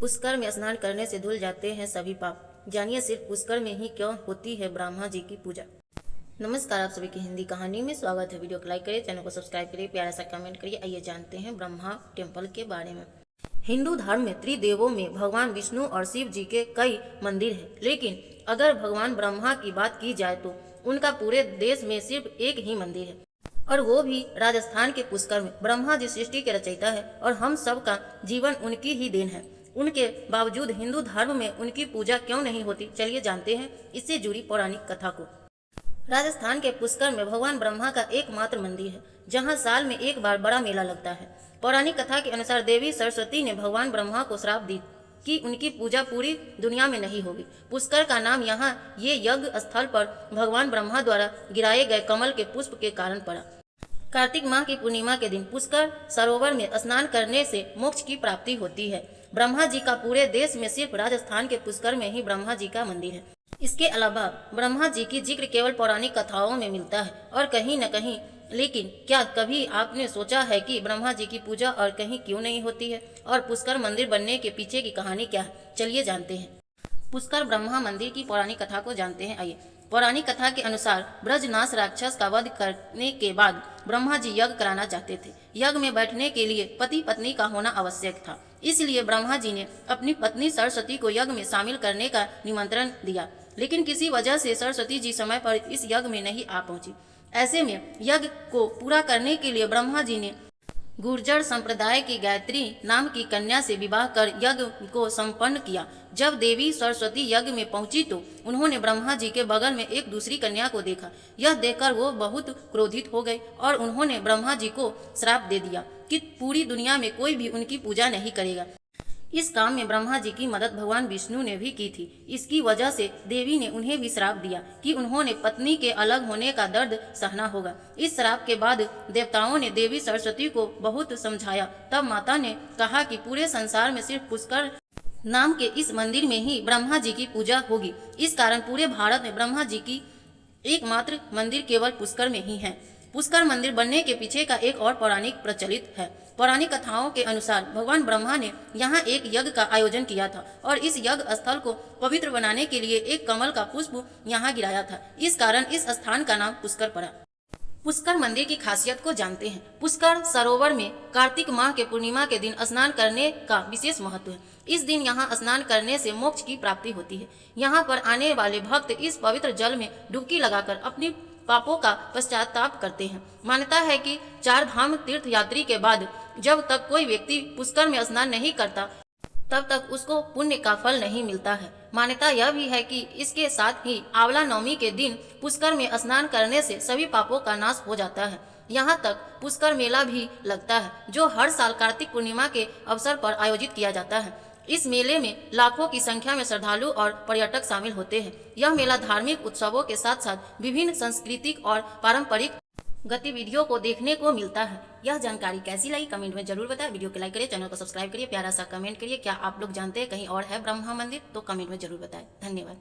पुष्कर में स्नान करने से धुल जाते हैं सभी पाप। जानिए सिर्फ पुष्कर में ही क्यों होती है ब्रह्मा जी की पूजा। नमस्कार, आप सभी की हिंदी कहानी में स्वागत है। वीडियो को लाइक करिए, चैनल को सब्सक्राइब करिए, प्यारा सा कमेंट करिए। आइए जानते हैं ब्रह्मा टेम्पल के बारे में। हिंदू धर्म में त्रिदेवों में भगवान विष्णु और शिव जी के कई मंदिर हैं, लेकिन अगर भगवान ब्रह्मा की बात की जाए तो उनका पूरे देश में सिर्फ एक ही मंदिर है, और वो भी राजस्थान के पुष्कर में। ब्रह्मा जी सृष्टि के रचयिता है और हम सब का जीवन उनकी ही देन है। उनके बावजूद हिंदू धर्म में उनकी पूजा क्यों नहीं होती, चलिए जानते हैं इससे जुड़ी पौराणिक कथा को। राजस्थान के पुष्कर में भगवान ब्रह्मा का एकमात्र मंदिर है, जहां साल में एक बार बड़ा मेला लगता है। पौराणिक कथा के अनुसार देवी सरस्वती ने भगवान ब्रह्मा को श्राप दी कि उनकी पूजा पूरी दुनिया में नहीं होगी। पुष्कर का नाम यहाँ ये यज्ञ स्थल पर भगवान ब्रह्मा द्वारा गिराए गए कमल के पुष्प के कारण पड़ा। कार्तिक माह की पूर्णिमा के दिन पुष्कर सरोवर में स्नान करने से मोक्ष की प्राप्ति होती है। ब्रह्मा जी का पूरे देश में सिर्फ राजस्थान के पुष्कर में ही ब्रह्मा जी का मंदिर है। इसके अलावा ब्रह्मा जी की जिक्र केवल पौराणिक कथाओं में मिलता है और कहीं न कहीं। लेकिन क्या कभी आपने सोचा है कि ब्रह्मा जी की पूजा और कहीं क्यों नहीं होती है, और पुष्कर मंदिर बनने के पीछे की कहानी क्या है, चलिए जानते हैं। पुष्कर ब्रह्मा मंदिर की पौराणिक कथा को जानते हैं। आइए। पौराणिक कथा के अनुसार ब्रजनाश राक्षस का वध करने के बाद ब्रह्मा जी यज्ञ कराना चाहते थे। यज्ञ में बैठने के लिए पति पत्नी का होना आवश्यक था, इसलिए ब्रह्मा जी ने अपनी पत्नी सरस्वती को यज्ञ में शामिल करने का निमंत्रण दिया। लेकिन किसी वजह से सरस्वती जी समय पर इस यज्ञ में नहीं आ पहुंची। ऐसे में यज्ञ को पूरा करने के लिए ब्रह्मा जी ने गुर्जर संप्रदाय की गायत्री नाम की कन्या से विवाह कर यज्ञ को संपन्न किया। जब देवी सरस्वती यज्ञ में पहुंची तो उन्होंने ब्रह्मा जी के बगल में एक दूसरी कन्या को देखा। यह देखकर वो बहुत क्रोधित हो गए और उन्होंने ब्रह्मा जी को श्राप दे दिया कि पूरी दुनिया में कोई भी उनकी पूजा नहीं करेगा। इस काम में ब्रह्मा जी की मदद भगवान विष्णु ने भी की थी। इसकी वजह से देवी ने उन्हें भी श्राप दिया कि उन्होंने पत्नी के अलग होने का दर्द सहना होगा। इस श्राप के बाद देवताओं ने देवी सरस्वती को बहुत समझाया। तब माता ने कहा कि पूरे संसार में सिर्फ पुष्कर नाम के इस मंदिर में ही ब्रह्मा जी की पूजा होगी। इस कारण पूरे भारत में ब्रह्मा जी की एकमात्र मंदिर केवल पुष्कर में ही है। पुष्कर मंदिर बनने के पीछे का एक और पौराणिक प्रचलित है। पौराणिक कथाओं के अनुसार भगवान ब्रह्मा ने यहाँ एक यज्ञ का आयोजन किया था और इस यज्ञ स्थल को पवित्र बनाने के लिए एक कमल का पुष्प यहाँ गिराया था। इस कारण इस स्थान का नाम पुष्कर पड़ा। पुष्कर मंदिर की खासियत को जानते हैं। पुष्कर सरोवर में कार्तिक माह के पूर्णिमा के दिन स्नान करने का विशेष महत्व है। इस दिन यहाँ स्नान करने से मोक्ष की प्राप्ति होती है। यहाँ पर आने वाले भक्त इस पवित्र जल में डुबकी लगाकर अपनी पापों का पश्चाताप करते हैं। मान्यता है कि 4 धाम तीर्थ यात्री के बाद जब तक कोई व्यक्ति पुष्कर में स्नान नहीं करता तब तक उसको पुण्य का फल नहीं मिलता है। मान्यता यह भी है कि इसके साथ ही आंवला नवमी के दिन पुष्कर में स्नान करने से सभी पापों का नाश हो जाता है। यहाँ तक पुष्कर मेला भी लगता है, जो हर साल कार्तिक पूर्णिमा के अवसर पर आयोजित किया जाता है। इस मेले में लाखों की संख्या में श्रद्धालु और पर्यटक शामिल होते हैं। यह मेला धार्मिक उत्सवों के साथ साथ विभिन्न सांस्कृतिक और पारंपरिक गतिविधियों को देखने को मिलता है। यह जानकारी कैसी लगी कमेंट में जरूर बताएं। वीडियो को लाइक करिए, चैनल को सब्सक्राइब करिए, प्यारा सा कमेंट करिए। क्या आप लोग जानते हैं कहीं और है ब्रह्मा मंदिर, तो कमेंट में जरूर बताएं। धन्यवाद।